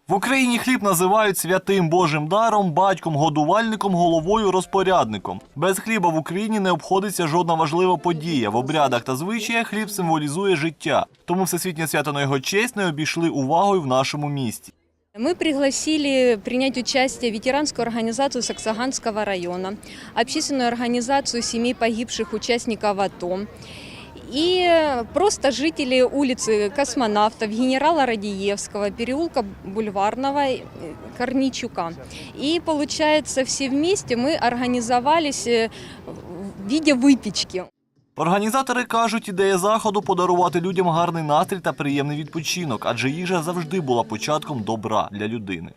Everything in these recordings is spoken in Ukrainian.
В Україні хліб називають святим Божим даром, батьком, годувальником, головою, розпорядником. Без хліба в Україні не обходиться жодна важлива подія. В обрядах та звичаях хліб символізує життя. Тому Всесвітнє свято на його честь не обійшли увагою в нашому місті. Мы пригласили принять участие ветеранскую организацию Саксаганского района, общественную организацию семей погибших участников АТО и просто жители улицы Космонавтов, генерала Радиевского, переулка Бульварного, Корничука. И получается, все вместе мы организовались в виде выпечки. Організатори кажуть, ідея заходу – подарувати людям гарний настрій та приємний відпочинок, адже їжа завжди була початком добра для людини.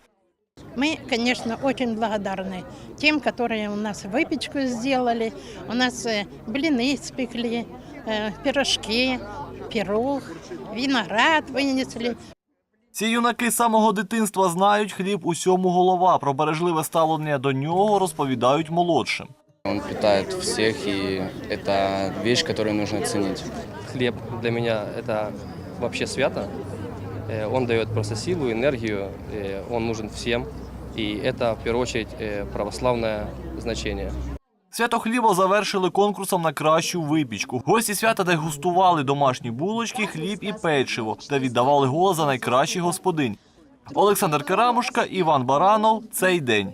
Мы, конечно, очень благодарны тем, которые у нас выпечку сделали, у нас блины спекли, пирожки, пирог, виноград вынесли. Ці юнаки з самого дитинства знають, хліб усьому голова. Про бережливе ставлення до нього розповідають молодшим. Он питает всех, и это вещь, которую нужно ценить. Хлеб для меня – это вообще свято. Он дает просто силу, энергию, он нужен всем. И это, в первую очередь, православное значение. Свято хліба завершили конкурсом на кращу випічку. Гості свята дегустували домашні булочки, хліб і печиво та віддавали голос за найкращих господинь. Олександр Карамушка, Іван Баранов. Цей день.